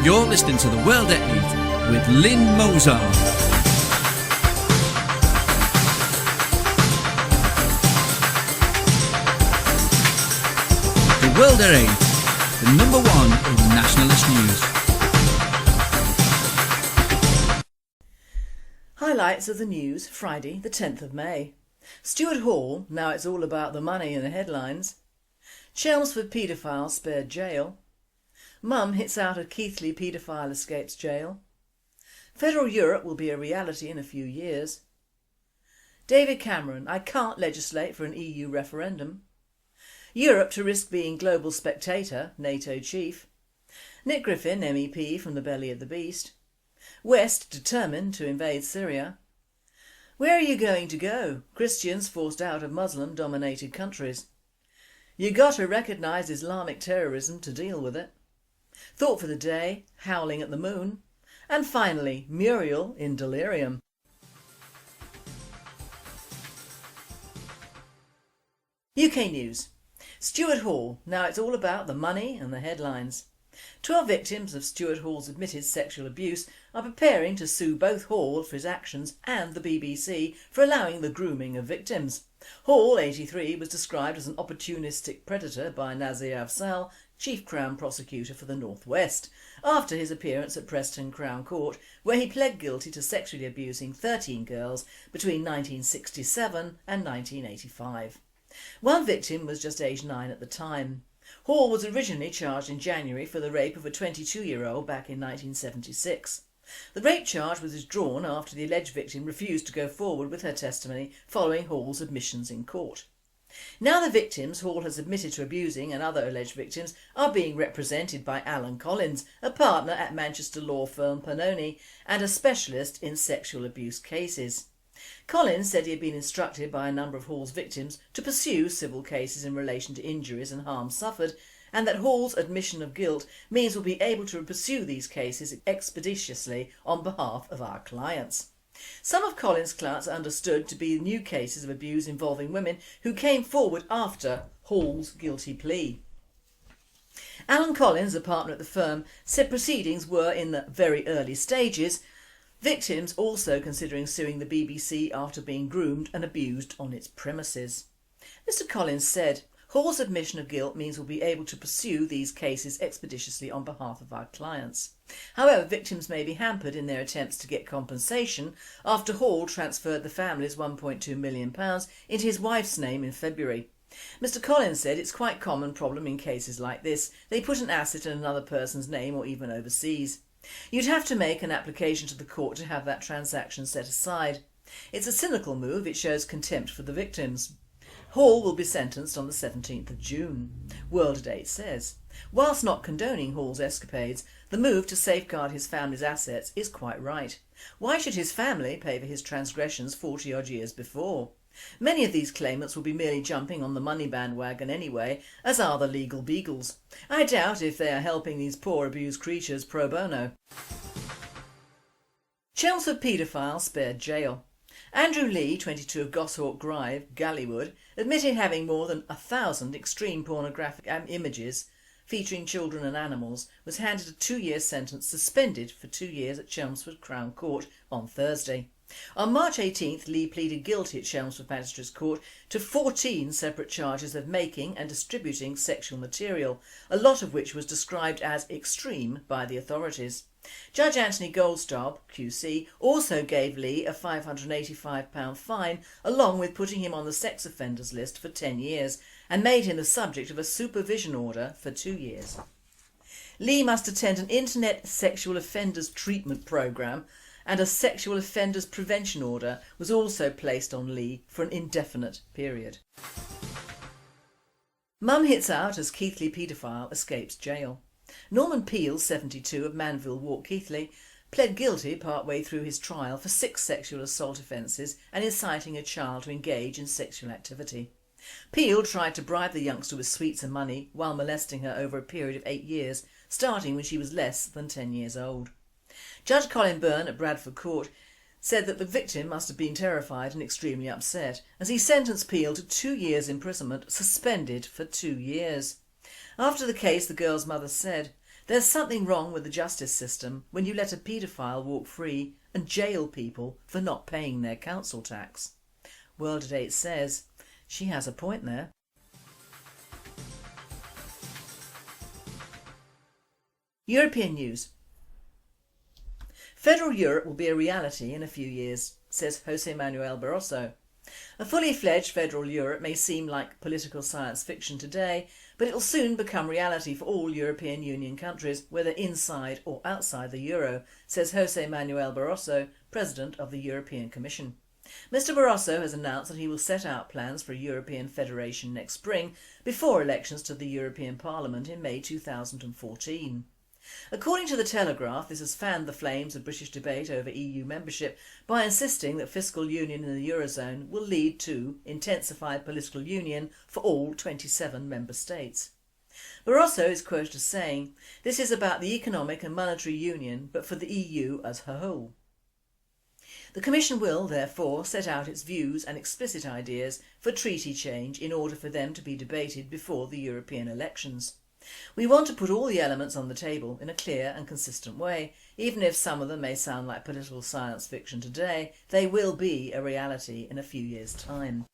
You're listening to The World at 8 with Lynn Mozart. The World at 8, the number one in nationalist news. Highlights of the news, Friday the 10th of May. Stuart Hall, now it's all about the money in the headlines. Chelmsford paedophile spared jail. Mum hits out a Keighly paedophile escapes jail. Federal Europe will be a reality in a few years. David Cameron, I can't legislate for an EU referendum. Europe to risk being global spectator, NATO chief. Nick Griffin, MEP from the belly of the beast. West determined to invade Syria. Where are you going to go? Christians forced out of Muslim-dominated countries. You got to recognise Islamic terrorism to deal with it. Thought for the day, howling at the moon. And finally, Muriel in delirium. UK News. Stuart Hall, now it's all about the money and the headlines. 12 victims of Stuart Hall's admitted sexual abuse are preparing to sue both Hall for his actions and the BBC for allowing the grooming of victims. Hall, 83, was described as an opportunistic predator by Nazir Afzal, Chief Crown Prosecutor for the North West, after his appearance at Preston Crown Court, where he pled guilty to sexually abusing 13 girls between 1967 and 1985. One victim was just aged 9 at the time. Hall was originally charged in January for the rape of a 22-year-old back in 1976. The rape charge was withdrawn after the alleged victim refused to go forward with her testimony following Hall's admissions in court. Now the victims Hall has admitted to abusing and other alleged victims are being represented by Alan Collins, a partner at Manchester law firm Pannoni and a specialist in sexual abuse cases. Collins said he had been instructed by a number of Hall's victims to pursue civil cases in relation to injuries and harm suffered, and that Hall's admission of guilt means we'll be able to pursue these cases expeditiously on behalf of our clients. Some of Collins' clients are understood to be new cases of abuse involving women who came forward after Hall's guilty plea. Alan Collins, a partner at the firm, said proceedings were in the very early stages, victims also considering suing the BBC after being groomed and abused on its premises. Mr Collins said, Hall's admission of guilt means we'll be able to pursue these cases expeditiously on behalf of our clients. However, victims may be hampered in their attempts to get compensation after Hall transferred the family's £1.2 million into his wife's name in February. Mr Collins said it's quite a common problem in cases like this. They put an asset in another person's name or even overseas. You'd have to make an application to the court to have that transaction set aside. It's a cynical move, it shows contempt for the victims. Hall will be sentenced on the 17th of June, World at 8 says. Whilst not condoning Hall's escapades, the move to safeguard his family's assets is quite right. Why should his family pay for his transgressions 40-odd years before? Many of these claimants will be merely jumping on the money bandwagon anyway, as are the legal beagles. I doubt if they are helping these poor abused creatures pro bono. Chelmsford paedophile spared jail. Andrew Lee, 22 of Goshawk Drive, Gallywood, admitted having more than 1,000 extreme pornographic images featuring children and animals, was handed a 2-year sentence suspended for 2 years at Chelmsford Crown Court on Thursday. On March 18th, Lee pleaded guilty at Chelmsford Magistrates Court to 14 separate charges of making and distributing sexual material, a lot of which was described as extreme by the authorities. Judge Anthony Goldstaub, QC, also gave Lee a £585 fine along with putting him on the sex offenders list for 10 years and made him the subject of a supervision order for 2 years. Lee must attend an Internet Sexual Offenders Treatment Programme and a Sexual Offenders Prevention Order was also placed on Lee for an indefinite period. Mum hits out as Keighly paedophile escapes jail. Norman Peel, 72 of Manville Walk, Keighly, pled guilty partway through his trial for 6 sexual assault offences and inciting a child to engage in sexual activity. Peel tried to bribe the youngster with sweets and money while molesting her over a period of 8 years, starting when she was less than 10 years old. Judge Colin Byrne at Bradford Court said that the victim must have been terrified and extremely upset, as he sentenced Peel to 2 years imprisonment, suspended for 2 years. After the case, the girl's mother said, There's something wrong with the justice system when you let a paedophile walk free and jail people for not paying their council tax. World at 8 says she has a point there. European news. Federal Europe will be a reality in a few years, says José Manuel Barroso. A fully fledged federal Europe may seem like political science fiction today, but it will soon become reality for all European Union countries, whether inside or outside the euro, says José Manuel Barroso, President of the European Commission. Mr Barroso has announced that he will set out plans for a European federation next spring, before elections to the European Parliament in May 2014. According to The Telegraph, this has fanned the flames of British debate over EU membership by insisting that fiscal union in the Eurozone will lead to intensified political union for all 27 member states. Barroso is quoted as saying, "This is about the economic and monetary union, but for the EU as a whole." The Commission will, therefore, set out its views and explicit ideas for treaty change in order for them to be debated before the European elections. We want to put all the elements on the table in a clear and consistent way. Even if some of them may sound like political science fiction today, they will be a reality in a few years' time.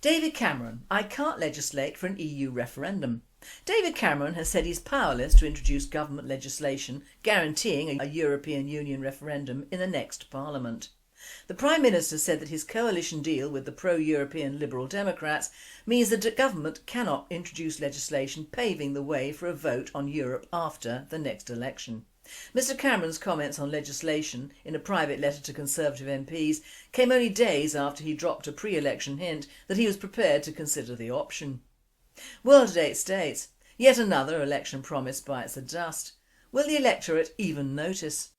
David Cameron, I can't legislate for an EU referendum. David Cameron has said he's powerless to introduce government legislation guaranteeing a European Union referendum in the next Parliament. The Prime Minister said that his coalition deal with the pro-European Liberal Democrats means that the government cannot introduce legislation paving the way for a vote on Europe after the next election. Mr Cameron's comments on legislation in a private letter to Conservative MPs came only days after he dropped a pre-election hint that he was prepared to consider the option. World at 8 states, yet another election promise bites the dust. Will the electorate even notice?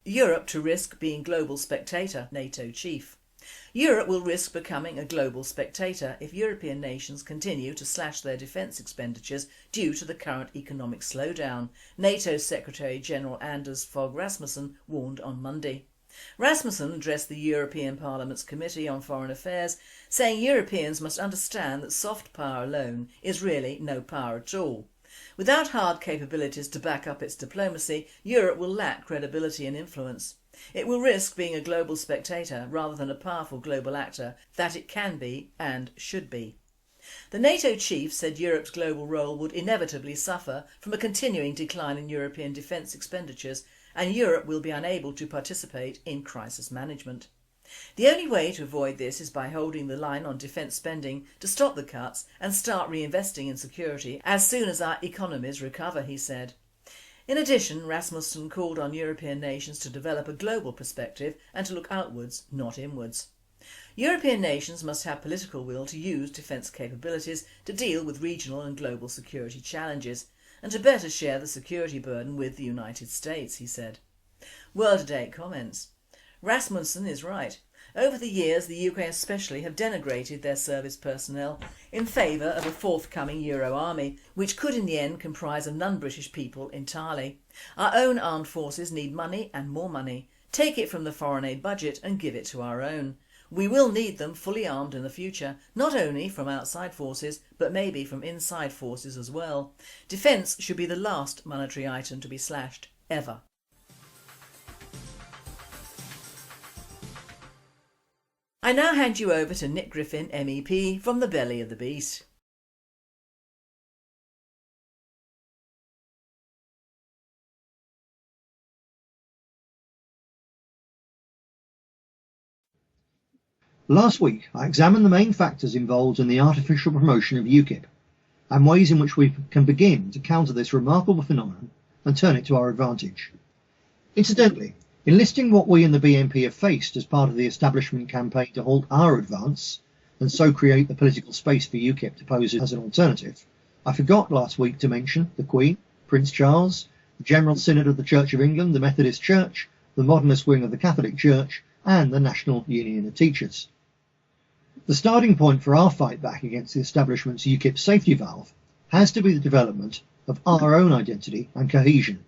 Europe to risk being global spectator, NATO chief. Europe will risk becoming a global spectator if European nations continue to slash their defence expenditures due to the current economic slowdown, NATO Secretary-General Anders Fogh Rasmussen warned on Monday. Rasmussen addressed the European Parliament's Committee on Foreign Affairs, saying Europeans must understand that soft power alone is really no power at all. Without hard capabilities to back up its diplomacy, Europe will lack credibility and influence. It will risk being a global spectator rather than a powerful global actor that it can be and should be. The NATO chief said Europe's global role would inevitably suffer from a continuing decline in European defence expenditures, and Europe will be unable to participate in crisis management. The only way to avoid this is by holding the line on defence spending to stop the cuts and start reinvesting in security as soon as our economies recover, he said. In addition, Rasmussen called on European nations to develop a global perspective and to look outwards, not inwards. European nations must have political will to use defence capabilities to deal with regional and global security challenges and to better share the security burden with the United States, he said. World at 8 comments. Rasmussen is right. Over the years, the UK especially have denigrated their service personnel in favour of a forthcoming Euro army, which could in the end comprise of non-British people entirely. Our own armed forces need money and more money. Take it from the foreign aid budget and give it to our own. We will need them fully armed in the future, not only from outside forces, but maybe from inside forces as well. Defence should be the last monetary item to be slashed, ever. I now hand you over to Nick Griffin, MEP, from the belly of the beast. Last week I examined the main factors involved in the artificial promotion of UKIP and ways in which we can begin to counter this remarkable phenomenon and turn it to our advantage. Incidentally, in listing what we in the BNP have faced as part of the establishment campaign to halt our advance and so create the political space for UKIP to pose as an alternative, I forgot last week to mention the Queen, Prince Charles, the General Synod of the Church of England, the Methodist Church, the modernist wing of the Catholic Church, and the National Union of Teachers. The starting point for our fight back against the establishment's UKIP safety valve has to be the development of our own identity and cohesion.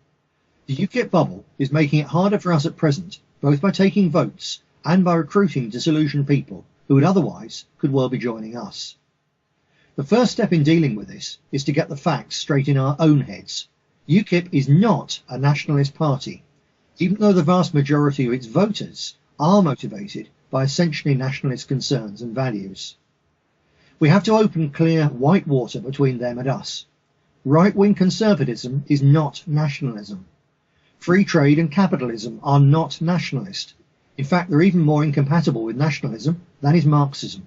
The UKIP bubble is making it harder for us at present, both by taking votes and by recruiting disillusioned people who would otherwise could well be joining us. The first step in dealing with this is to get the facts straight in our own heads. UKIP is not a nationalist party, even though the vast majority of its voters are motivated by essentially nationalist concerns and values. We have to open clear white water between them and us. Right-wing conservatism is not nationalism. Free trade and capitalism are not nationalist. In fact, they're even more incompatible with nationalism than is Marxism.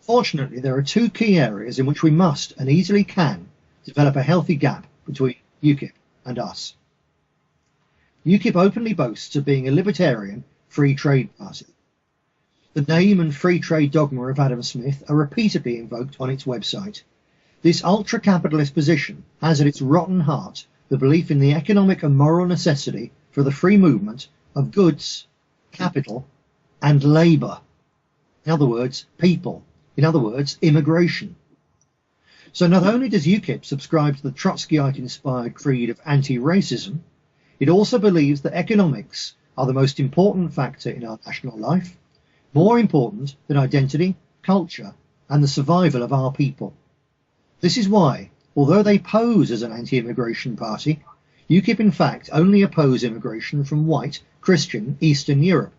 Fortunately, there are two key areas in which we must and easily can develop a healthy gap between UKIP and us. UKIP openly boasts of being a libertarian free trade party. The name and free trade dogma of Adam Smith are repeatedly invoked on its website. This ultra-capitalist position has at its rotten heart the belief in the economic and moral necessity for the free movement of goods, capital, and labour. In other words, people. In other words, immigration. So not only does UKIP subscribe to the Trotskyite-inspired creed of anti-racism, it also believes that economics are the most important factor in our national life, more important than identity, culture, and the survival of our people. This is why, although they pose as an anti-immigration party, UKIP in fact only oppose immigration from white, Christian, Eastern Europe,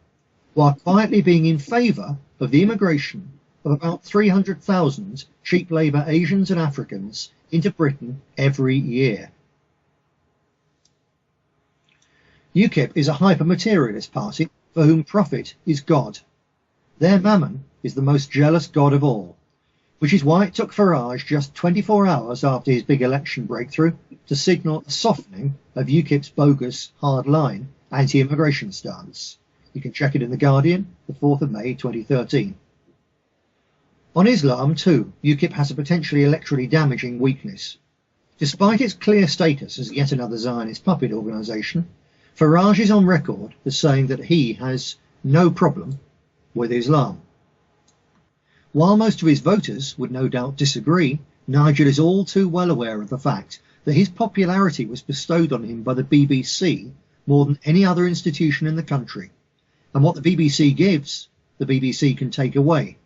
while quietly being in favour of the immigration of about 300,000 cheap labour Asians and Africans into Britain every year. UKIP is a hyper-materialist party for whom profit is God. Their mammon is the most jealous god of all, which is why it took Farage just 24 hours after his big election breakthrough to signal a softening of UKIP's bogus, hard-line, anti-immigration stance. You can check it in The Guardian, the 4th of May 2013. On Islam, too, UKIP has a potentially electorally damaging weakness. Despite its clear status as yet another Zionist puppet organisation, Farage is on record as saying that he has no problem with Islam. While most of his voters would no doubt disagree, Nigel is all too well aware of the fact that his popularity was bestowed on him by the BBC more than any other institution in the country, and what the BBC gives, the BBC can take away,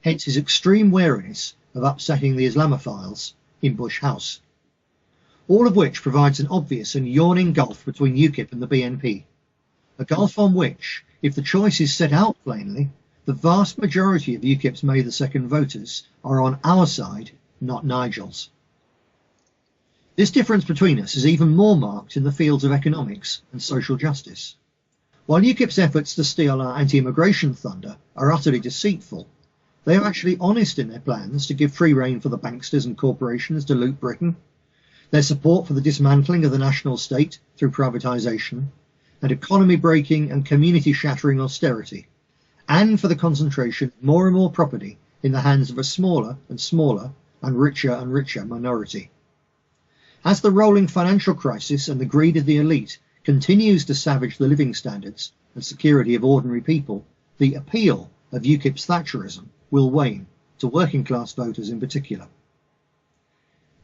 hence his extreme wariness of upsetting the Islamophiles in Bush House. All of which provides an obvious and yawning gulf between UKIP and the BNP, a gulf on which, if the choice is set out plainly, the vast majority of UKIP's May the 2nd voters are on our side, not Nigel's. This difference between us is even more marked in the fields of economics and social justice. While UKIP's efforts to steal our anti-immigration thunder are utterly deceitful, they are actually honest in their plans to give free rein for the banksters and corporations to loot Britain, their support for the dismantling of the national state through privatisation, and economy-breaking and community-shattering austerity, and for the concentration of more and more property in the hands of a smaller and smaller and richer minority. As the rolling financial crisis and the greed of the elite continues to savage the living standards and security of ordinary people, the appeal of UKIP's Thatcherism will wane, to working class voters in particular.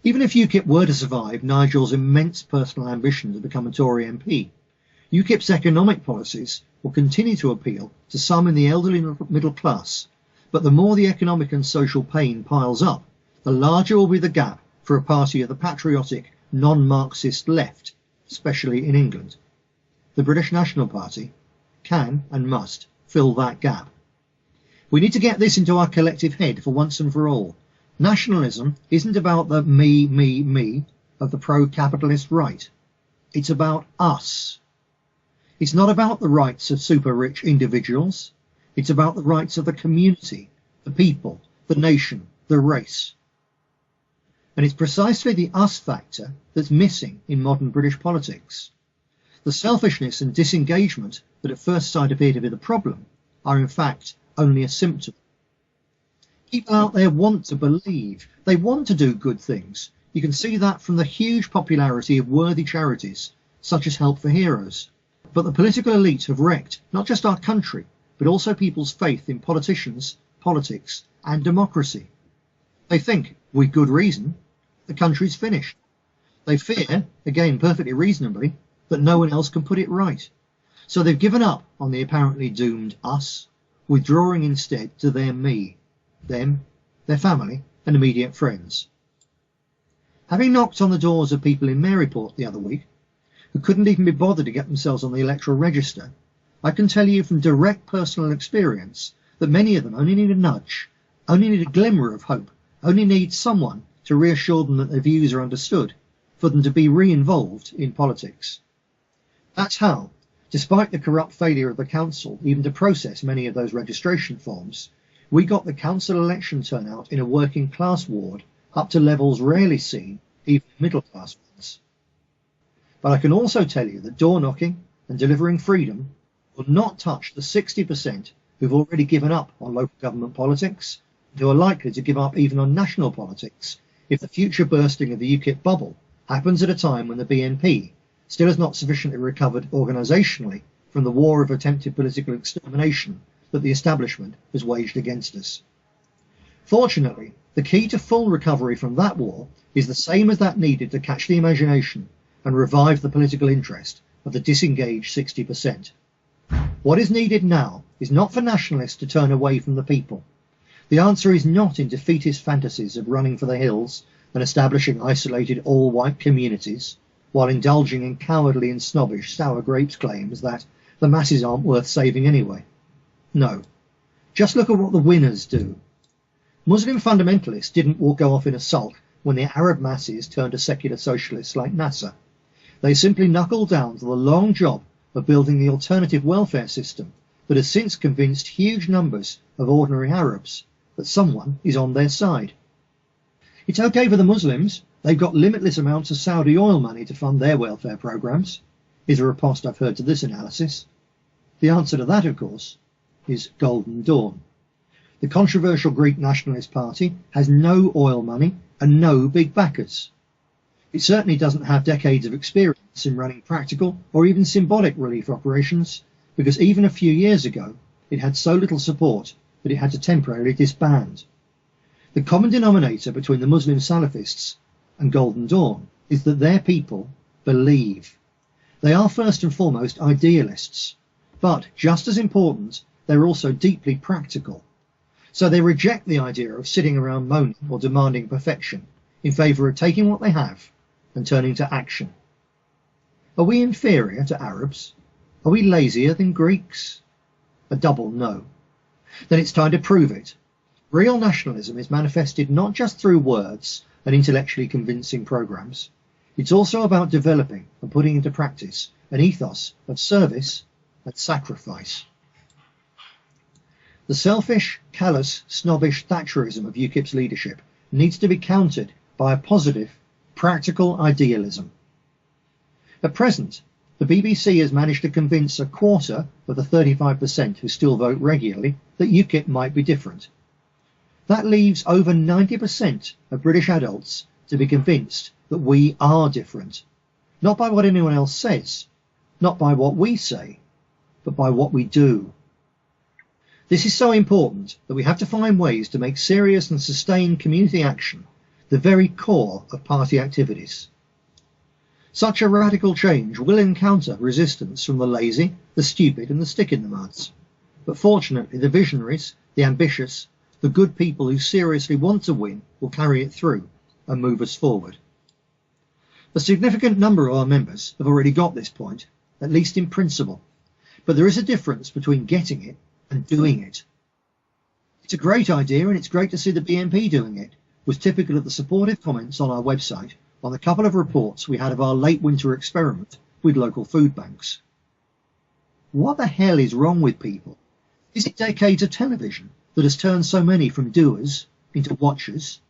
Even if UKIP were to survive Nigel's immense personal ambition to become a Tory MP, UKIP's economic policies will continue to appeal to some in the elderly middle class, but the more the economic and social pain piles up, the larger will be the gap for a party of the patriotic, non-Marxist left, especially in England. The British National Party can and must fill that gap. We need to get this into our collective head for once and for all. Nationalism isn't about the me of the pro-capitalist right. It's about us. It's not about the rights of super-rich individuals. It's about the rights of the community, the people, the nation, the race. And it's precisely the us factor that's missing in modern British politics. The selfishness and disengagement that at first sight appear to be the problem are in fact only a symptom. People out there want to believe. They want to do good things. You can see that from the huge popularity of worthy charities, such as Help for Heroes. But the political elite have wrecked not just our country, but also people's faith in politicians, politics, and democracy. They think, with good reason, the country's finished. They fear, again perfectly reasonably, that no one else can put it right. So they've given up on the apparently doomed us, withdrawing instead to their me, them, their family, and immediate friends. Having knocked on the doors of people in Maryport the other week, who couldn't even be bothered to get themselves on the electoral register, I can tell you from direct personal experience that many of them only need a nudge, only need a glimmer of hope, only need someone to reassure them that their views are understood, for them to be re-involved in politics. That's how, despite the corrupt failure of the council even to process many of those registration forms, we got the council election turnout in a working class ward up to levels rarely seen even in middle class ones. But I can also tell you that door knocking and delivering freedom will not touch the 60% who've already given up on local government politics and who are likely to give up even on national politics if the future bursting of the UKIP bubble happens at a time when the BNP still has not sufficiently recovered organisationally from the war of attempted political extermination that the establishment has waged against us. Fortunately, the key to full recovery from that war is the same as that needed to catch the imagination and revive the political interest of the disengaged 60%. What is needed now is not for nationalists to turn away from the people. The answer is not in defeatist fantasies of running for the hills and establishing isolated all-white communities, while indulging in cowardly and snobbish sour grapes claims that the masses aren't worth saving anyway. No. Just look at what the winners do. Muslim fundamentalists didn't go off in a sulk when the Arab masses turned to secular socialists like Nasser. They simply knuckled down to the long job of building the alternative welfare system that has since convinced huge numbers of ordinary Arabs that someone is on their side. It's okay for the Muslims. They've got limitless amounts of Saudi oil money to fund their welfare programs, is a riposte I've heard to this analysis. The answer to that, of course, is Golden Dawn. The controversial Greek Nationalist Party has no oil money and no big backers. It certainly doesn't have decades of experience in running practical or even symbolic relief operations, because even a few years ago it had so little support that it had to temporarily disband. The common denominator between the Muslim Salafists and Golden Dawn is that their people believe. They are first and foremost idealists, but just as important, they're also deeply practical. So they reject the idea of sitting around moaning or demanding perfection in favour of taking what they have and turning to action. Are we inferior to Arabs? Are we lazier than Greeks? A double no. Then it's time to prove it. Real nationalism is manifested not just through words and intellectually convincing programmes. It's also about developing and putting into practice an ethos of service and sacrifice. The selfish, callous, snobbish Thatcherism of UKIP's leadership needs to be countered by a positive, practical idealism. At present, the BBC has managed to convince a quarter of the 35% who still vote regularly that UKIP might be different. That leaves over 90% of British adults to be convinced that we are different, not by what anyone else says, not by what we say, but by what we do. This is so important that we have to find ways to make serious and sustained community action the very core of party activities. Such a radical change will encounter resistance from the lazy, the stupid and the stick-in-the-muds. But fortunately the visionaries, the ambitious, the good people who seriously want to win will carry it through and move us forward. A significant number of our members have already got this point, at least in principle, but there is a difference between getting it and doing it. It's a great idea and it's great to see the BNP doing it, was typical of the supportive comments on our website on the couple of reports we had of our late winter experiment with local food banks. What the hell is wrong with people? Is it decades of television that has turned so many from doers into watchers?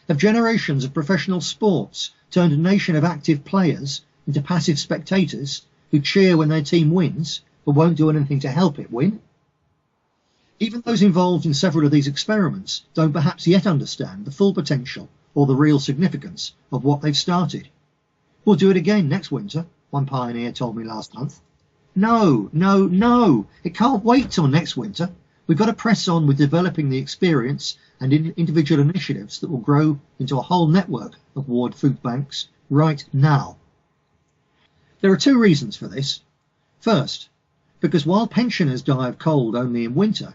Have generations of professional sports turned a nation of active players into passive spectators who cheer when their team wins but won't do anything to help it win? Even those involved in several of these experiments don't perhaps yet understand the full potential or the real significance of what they've started. We'll do it again next winter, one pioneer told me last month. No, no, no, it can't wait till next winter. We've got to press on with developing the experience and individual initiatives that will grow into a whole network of ward food banks right now. There are two reasons for this. First, because while pensioners die of cold only in winter,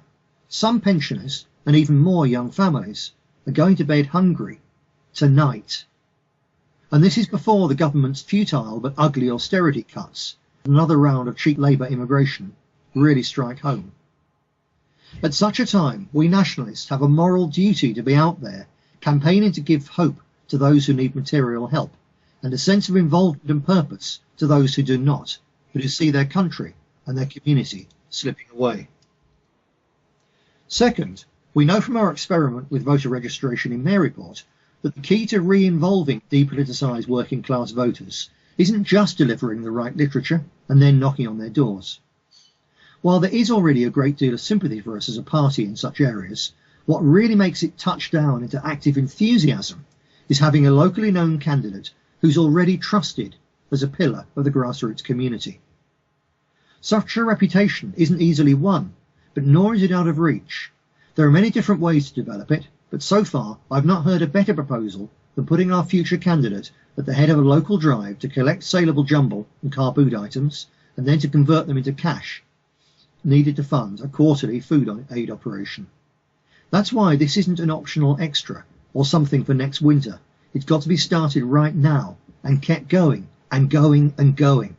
some pensioners, and even more young families, are going to bed hungry tonight. And this is before the government's futile but ugly austerity cuts and another round of cheap labour immigration really strike home. At such a time, we nationalists have a moral duty to be out there campaigning to give hope to those who need material help and a sense of involvement and purpose to those who do not, but who see their country and their community slipping away. Second, we know from our experiment with voter registration in Maryport that the key to re-involving depoliticised working class voters isn't just delivering the right literature and then knocking on their doors. While there is already a great deal of sympathy for us as a party in such areas, what really makes it touch down into active enthusiasm is having a locally known candidate who's already trusted as a pillar of the grassroots community. Such a reputation isn't easily won, but nor is it out of reach. There are many different ways to develop it, but so far I've not heard a better proposal than putting our future candidate at the head of a local drive to collect saleable jumble and car boot items and then to convert them into cash needed to fund a quarterly food aid operation. That's why this isn't an optional extra or something for next winter. It's got to be started right now and kept going and going and going.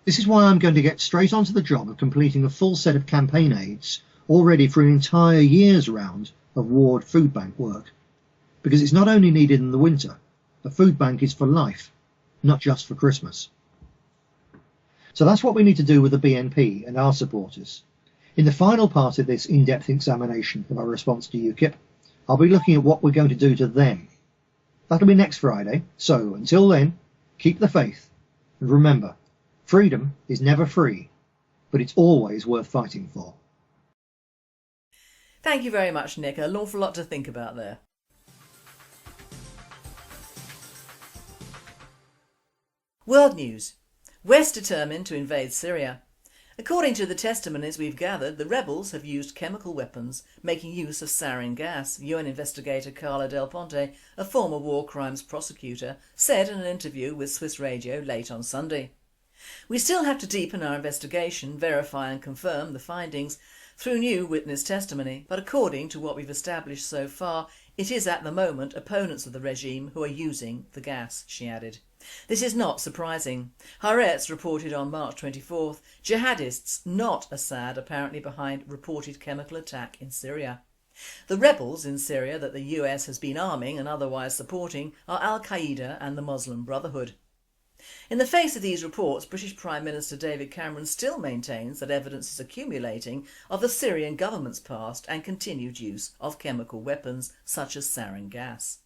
This is why I'm going to get straight onto the job of completing a full set of campaign aids all ready for an entire year's round of ward food bank work. Because it's not only needed in the winter, a food bank is for life, not just for Christmas. So that's what we need to do with the BNP and our supporters. In the final part of this in-depth examination of our response to UKIP, I'll be looking at what we're going to do to them. That'll be next Friday, so until then, keep the faith, and remember, freedom is never free, but it's always worth fighting for. Thank you very much, Nick. An awful lot to think about there. World News. West determined to invade Syria. According to the testimonies we've gathered, the rebels have used chemical weapons, making use of sarin gas, UN investigator Carla Del Ponte, a former war crimes prosecutor, said in an interview with Swiss Radio late on Sunday. We still have to deepen our investigation, verify and confirm the findings through new witness testimony, but according to what we've established so far, it is at the moment opponents of the regime who are using the gas, she added. This is not surprising. Haaretz reported on March 24th, jihadists, not Assad, apparently behind reported chemical attack in Syria. The rebels in Syria that the US has been arming and otherwise supporting are Al-Qaeda and the Muslim Brotherhood. In the face of these reports, British Prime Minister David Cameron still maintains that evidence is accumulating of the Syrian government's past and continued use of chemical weapons such as sarin gas.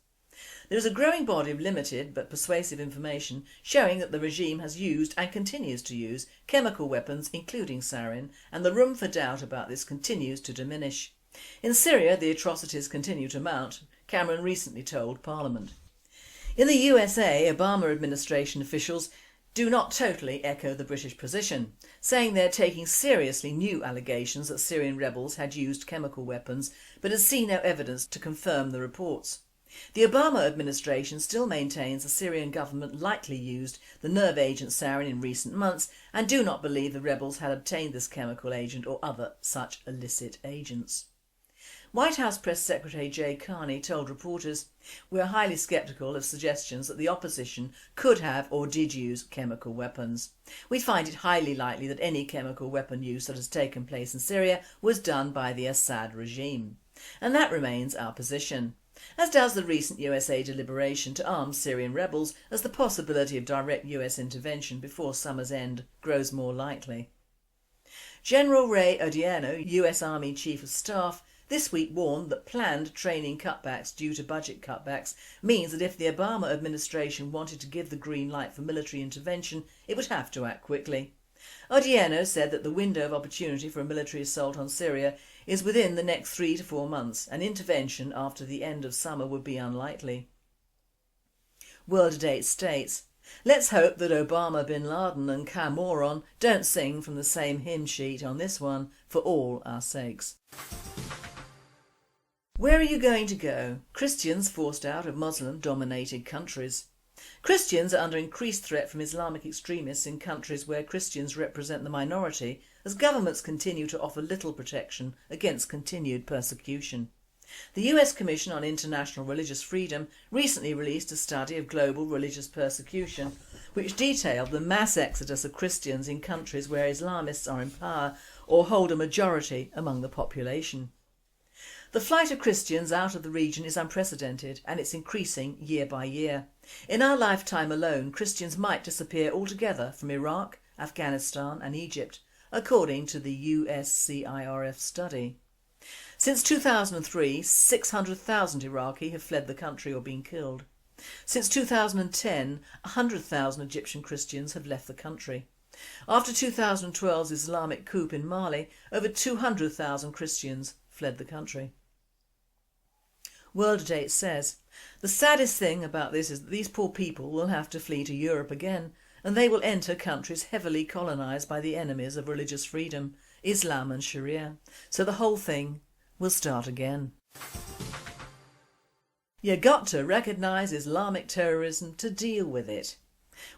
There is a growing body of limited but persuasive information showing that the regime has used and continues to use chemical weapons including sarin, and the room for doubt about this continues to diminish. In Syria the atrocities continue to mount, Cameron recently told Parliament. In the USA, Obama administration officials do not totally echo the British position, saying they're taking seriously new allegations that Syrian rebels had used chemical weapons, but has seen no evidence to confirm the reports. The Obama administration still maintains the Syrian government likely used the nerve agent sarin in recent months and do not believe the rebels had obtained this chemical agent or other such illicit agents. White House Press Secretary Jay Carney told reporters, "We are highly sceptical of suggestions that the opposition could have or did use chemical weapons. We find it highly likely that any chemical weapon use that has taken place in Syria was done by the Assad regime. And that remains our position, as does the recent USA deliberation to arm Syrian rebels as the possibility of direct US intervention before summer's end grows more likely." General Ray Odierno, US Army Chief of Staff, this week warned that planned training cutbacks due to budget cutbacks means that if the Obama administration wanted to give the green light for military intervention, it would have to act quickly. Odierno said that the window of opportunity for a military assault on Syria is within the next 3 to 4 months, and intervention after the end of summer would be unlikely. World Date states, "Let's hope that Obama, Bin Laden and Cameron don't sing from the same hymn sheet on this one, for all our sakes." Where are you going to go? Christians forced out of Muslim-dominated countries. Christians are under increased threat from Islamic extremists in countries where Christians represent the minority, as governments continue to offer little protection against continued persecution. The US Commission on International Religious Freedom recently released a study of global religious persecution which detailed the mass exodus of Christians in countries where Islamists are in power or hold a majority among the population. The flight of Christians out of the region is unprecedented and it's increasing year by year. In our lifetime alone, Christians might disappear altogether from Iraq, Afghanistan and Egypt, according to the USCIRF study. Since 2003, 600,000 Iraqi have fled the country or been killed. Since 2010, 100,000 Egyptian Christians have left the country. After 2012's Islamic coup in Mali, over 200,000 Christians fled the country. World Date says, the saddest thing about this is that these poor people will have to flee to Europe again, and they will enter countries heavily colonised by the enemies of religious freedom, Islam and Sharia, so the whole thing will start again. You got to recognise Islamic terrorism to deal with it.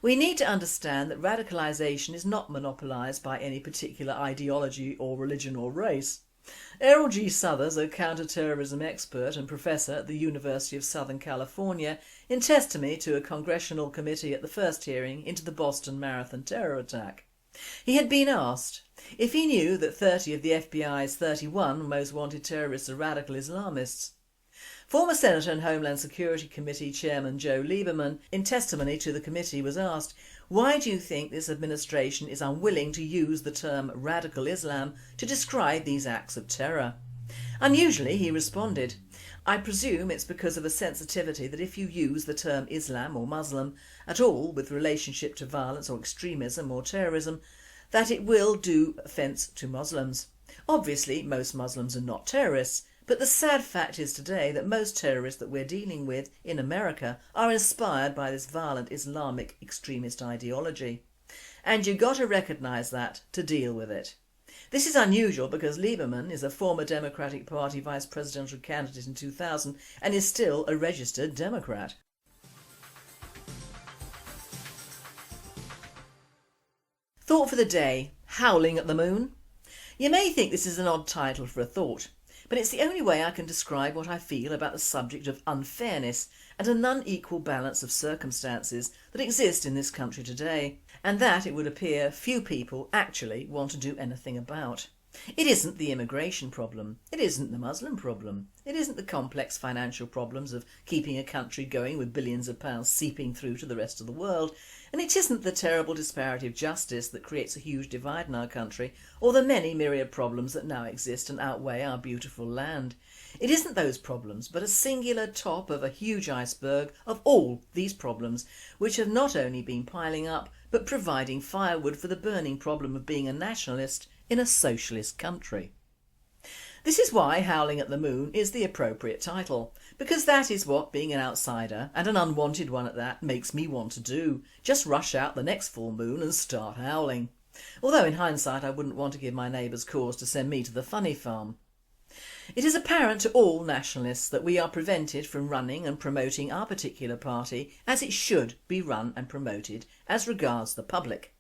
We need to understand that radicalisation is not monopolised by any particular ideology or religion or race. Errol G. Southers, a counter-terrorism expert and professor at the University of Southern California, in testimony to a congressional committee at the first hearing into the Boston Marathon terror attack. He had been asked if he knew that 30 of the FBI's 31 most wanted terrorists are radical Islamists. Former Senator and Homeland Security Committee Chairman Joe Lieberman, in testimony to the committee, was asked, "Why do you think this administration is unwilling to use the term radical Islam to describe these acts of terror?" Unusually, he responded, "I presume it's because of a sensitivity that if you use the term Islam or Muslim at all with relationship to violence or extremism or terrorism, that it will do offence to Muslims. Obviously, most Muslims are not terrorists. But the sad fact is today that most terrorists that we're dealing with in America are inspired by this violent Islamic extremist ideology. And you've got to recognise that to deal with it." This is unusual because Lieberman is a former Democratic Party vice presidential candidate in 2000 and is still a registered Democrat. Thought for the day: Howling at the Moon. You may think this is an odd title for a thought, but it's the only way I can describe what I feel about the subject of unfairness and an unequal balance of circumstances that exist in this country today, and that it would appear few people actually want to do anything about. It isn't the immigration problem, it isn't the Muslim problem, it isn't the complex financial problems of keeping a country going with billions of pounds seeping through to the rest of the world, and it isn't the terrible disparity of justice that creates a huge divide in our country, or the many myriad problems that now exist and outweigh our beautiful land. It isn't those problems, but a singular top of a huge iceberg of all these problems, which have not only been piling up, but providing firewood for the burning problem of being a nationalist in a socialist country. This is why Howling at the Moon is the appropriate title, because that is what being an outsider, and an unwanted one at that, makes me want to do. Just rush out the next full moon and start howling. Although in hindsight I wouldn't want to give my neighbours cause to send me to the funny farm. It is apparent to all nationalists that we are prevented from running and promoting our particular party as it should be run and promoted as regards the public.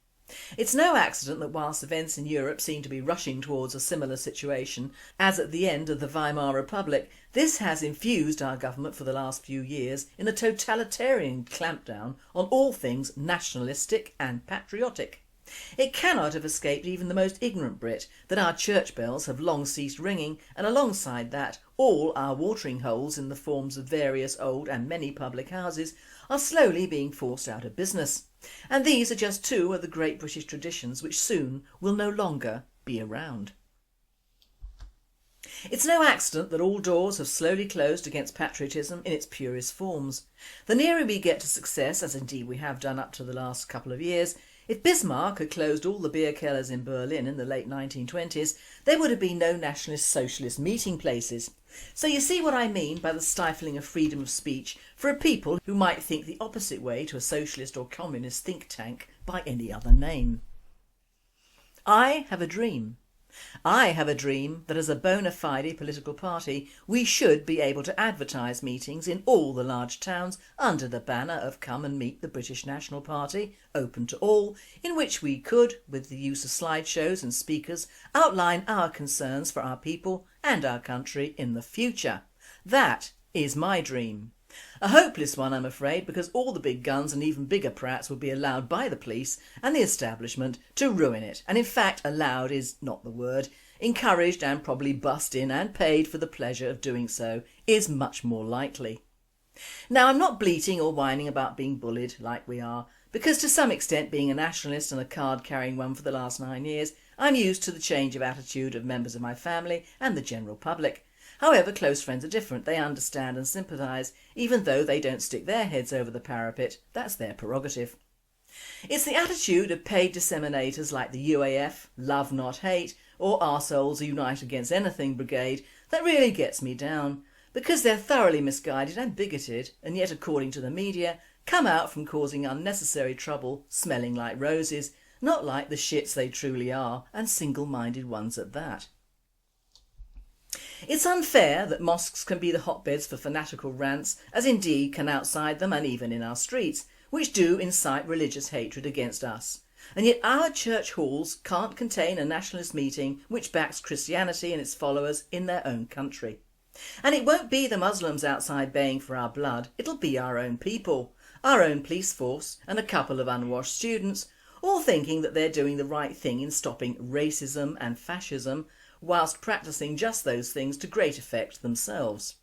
It's no accident that whilst events in Europe seem to be rushing towards a similar situation as at the end of the Weimar Republic, this has infused our government for the last few years in a totalitarian clampdown on all things nationalistic and patriotic. It cannot have escaped even the most ignorant Brit that our church bells have long ceased ringing, and alongside that all our watering holes in the forms of various old and many public houses are slowly being forced out of business. And these are just two of the great British traditions which soon will no longer be around. It's no accident that all doors have slowly closed against patriotism in its purest forms. The nearer we get to success, as indeed we have done up to the last couple of years, if Bismarck had closed all the beer kellers in Berlin in the late 1920s, there would have been no nationalist socialist meeting places. So you see what I mean by the stifling of freedom of speech for a people who might think the opposite way to a socialist or communist think tank by any other name. I have a dream. I have a dream that as a bona fide political party we should be able to advertise meetings in all the large towns under the banner of "Come and Meet the British National Party, open to all," in which we could, with the use of slideshows and speakers, outline our concerns for our people and our country in the future. That is my dream. A hopeless one, I'm afraid, because all the big guns and even bigger prats would be allowed by the police and the establishment to ruin it, and in fact allowed is not the word, encouraged and probably bussed in and paid for the pleasure of doing so is much more likely. Now, I'm not bleating or whining about being bullied like we are, because to some extent, being a nationalist and a card carrying one for the last 9 years, I'm used to the change of attitude of members of my family and the general public. However, close friends are different. They understand and sympathise, even though they don't stick their heads over the parapet. That's their prerogative. It's the attitude of paid disseminators like the UAF, Love Not Hate, or Arseholes Unite Against Anything Brigade that really gets me down, because they're thoroughly misguided and bigoted, and yet according to the media come out from causing unnecessary trouble smelling like roses, not like the shits they truly are, and single-minded ones at that. It's unfair that mosques can be the hotbeds for fanatical rants, as indeed can outside them and even in our streets, which do incite religious hatred against us. And yet our church halls can't contain a nationalist meeting which backs Christianity and its followers in their own country. And it won't be the Muslims outside baying for our blood, it'll be our own people, our own police force and a couple of unwashed students, all thinking that they're doing the right thing in stopping racism and fascism, whilst practising just those things to great effect themselves.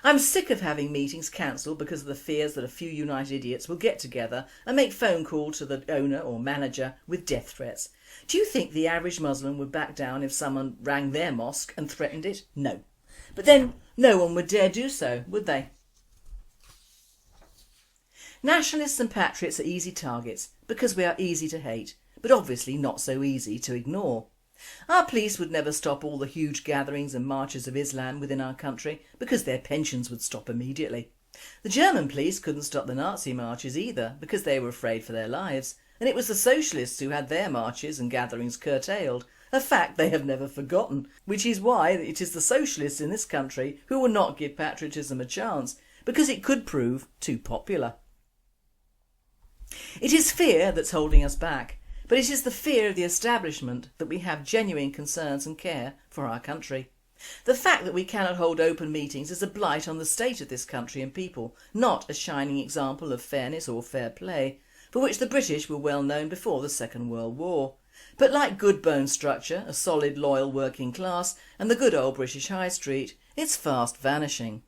I'm sick of having meetings cancelled because of the fears that a few united idiots will get together and make phone call to the owner or manager with death threats. Do you think the average Muslim would back down if someone rang their mosque and threatened it? No. But then no one would dare do so, would they? Nationalists and patriots are easy targets because we are easy to hate, but obviously not so easy to ignore. Our police would never stop all the huge gatherings and marches of Islam within our country because their pensions would stop immediately. The German police couldn't stop the Nazi marches either because they were afraid for their lives, and it was the socialists who had their marches and gatherings curtailed, a fact they have never forgotten, which is why it is the socialists in this country who will not give patriotism a chance, because it could prove too popular. It is fear that's holding us back. But it is the fear of the establishment that we have genuine concerns and care for our country. The fact that we cannot hold open meetings is a blight on the state of this country and people, not a shining example of fairness or fair play, for which the British were well known before the Second World War. But like good bone structure, a solid loyal working class and the good old British High Street, it's fast vanishing.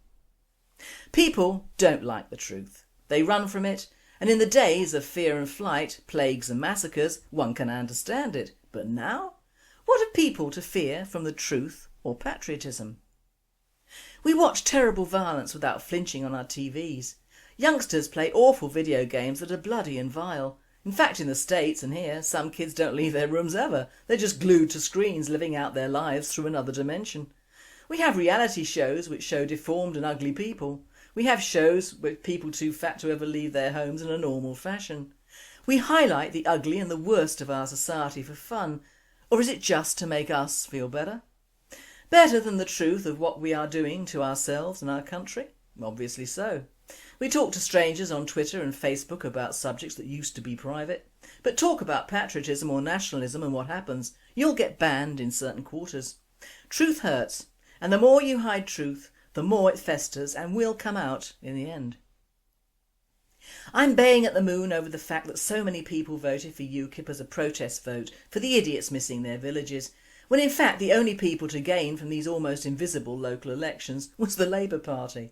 People don't like the truth. They run from it. And in the days of fear and flight, plagues and massacres, one can understand it. But now? What are people to fear from the truth or patriotism? We watch terrible violence without flinching on our TVs. Youngsters play awful video games that are bloody and vile. In fact, in the States and here, some kids don't leave their rooms ever. They're just glued to screens living out their lives through another dimension. We have reality shows which show deformed and ugly people. We have shows with people too fat to ever leave their homes in a normal fashion. We highlight the ugly and the worst of our society for fun, or is it just to make us feel better? Better than the truth of what we are doing to ourselves and our country? Obviously so. We talk to strangers on Twitter and Facebook about subjects that used to be private, but talk about patriotism or nationalism and what happens? You'll get banned in certain quarters. Truth hurts, and the more you hide truth, the more it festers and will come out in the end. I'm baying at the moon over the fact that so many people voted for UKIP as a protest vote for the idiots missing their villages, when in fact the only people to gain from these almost invisible local elections was the Labour Party.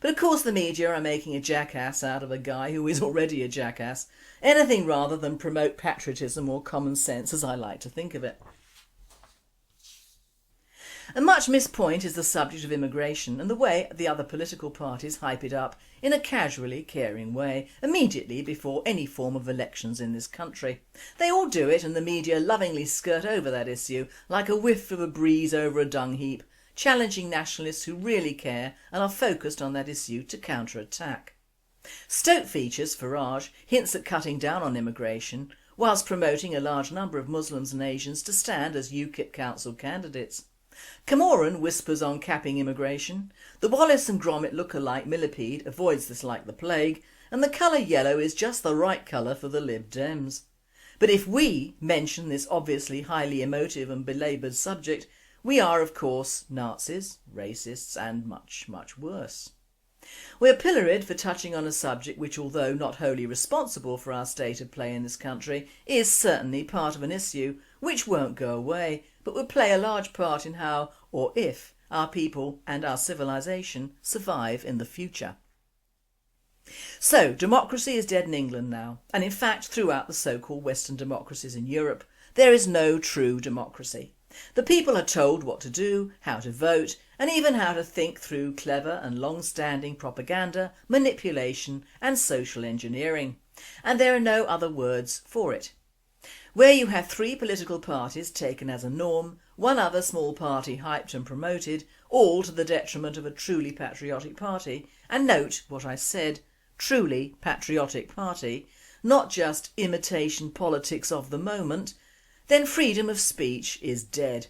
But of course the media are making a jackass out of a guy who is already a jackass, anything rather than promote patriotism or common sense as I like to think of it. A much missed point is the subject of immigration and the way the other political parties hype it up in a casually caring way immediately before any form of elections in this country. They all do it and the media lovingly skirt over that issue like a whiff of a breeze over a dung heap, challenging nationalists who really care and are focused on that issue to counter-attack. Stoke features Farage hints at cutting down on immigration whilst promoting a large number of Muslims and Asians to stand as UKIP council candidates. Cameron whispers on capping immigration, the Wallace and Gromit look-alike millipede avoids this like the plague, and the colour yellow is just the right colour for the Lib Dems. But if we mention this obviously highly emotive and belaboured subject, we are of course Nazis, racists and much, much worse. We are pilloried for touching on a subject which, although not wholly responsible for our state of play in this country, is certainly part of an issue which won't go away but will play a large part in how, or if, our people and our civilisation survive in the future. So, democracy is dead in England now, and in fact throughout the so-called Western democracies in Europe, there is no true democracy. The people are told what to do, how to vote, and even how to think through clever and long-standing propaganda, manipulation and social engineering. And there are no other words for it. Where you have 3 political parties taken as a norm, one other small party hyped and promoted, all to the detriment of a truly patriotic party, and note what I said, truly patriotic party, not just imitation politics of the moment, then freedom of speech is dead.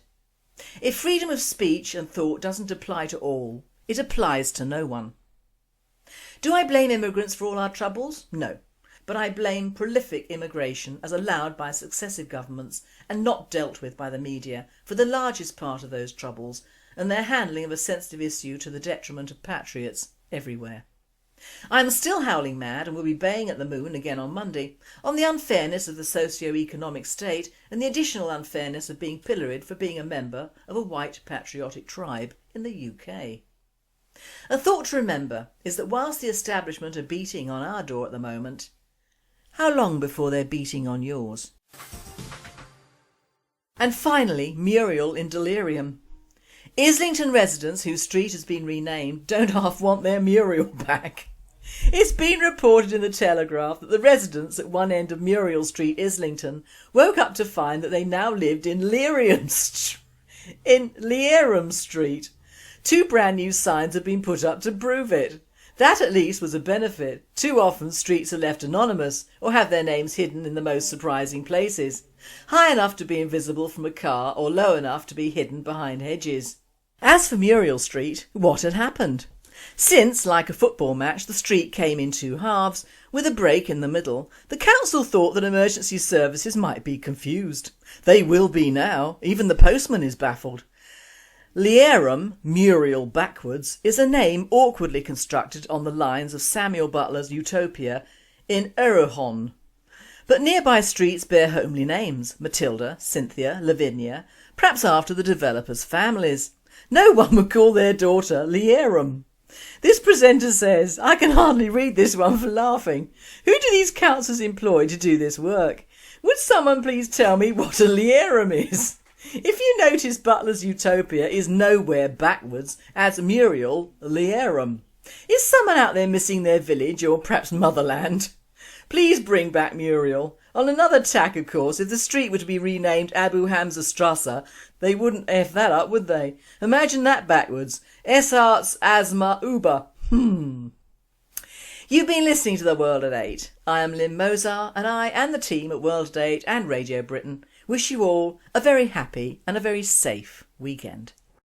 If freedom of speech and thought doesn't apply to all, it applies to no one. Do I blame immigrants for all our troubles? No, but I blame prolific immigration as allowed by successive governments and not dealt with by the media for the largest part of those troubles and their handling of a sensitive issue to the detriment of patriots everywhere. I am still howling mad and will be baying at the moon again on Monday on the unfairness of the socio-economic state and the additional unfairness of being pilloried for being a member of a white patriotic tribe in the UK. A thought to remember is that whilst the establishment are beating on our door at the moment, how long before they're beating on yours? And finally, Muriel in delirium. Islington residents whose street has been renamed don't half want their Muriel back. It's been reported in the Telegraph that the residents at one end of Muriel Street, Islington, woke up to find that they now lived in Leerham Street. 2 brand new signs have been put up to prove it. That at least was a benefit. Too often streets are left anonymous or have their names hidden in the most surprising places, high enough to be invisible from a car or low enough to be hidden behind hedges. As for Muriel Street, what had happened? Since, like a football match, the street came in 2 halves, with a break in the middle, the council thought that emergency services might be confused. They will be now, even the postman is baffled. Leerham, Muriel backwards, is a name awkwardly constructed on the lines of Samuel Butler's Utopia in Erewhon. But nearby streets bear homely names, Matilda, Cynthia, Lavinia, perhaps after the developers' families. No one would call their daughter Leerham. This presenter says, I can hardly read this one for laughing. Who do these councils employ to do this work? Would someone please tell me what a Leerham is? If you notice Butler's Utopia is nowhere backwards as Muriel Leerham. Is someone out there missing their village or perhaps motherland? Please bring back Muriel. On another tack, of course, if the street were to be renamed Abu Hamza Strasse, they wouldn't F that up, would they? Imagine that backwards. Esarts Asma Uber. You've been listening to The World at 8. I am Lynn Mozart and I and the team at World at 8 and Radio Britain wish you all a very happy and a very safe weekend.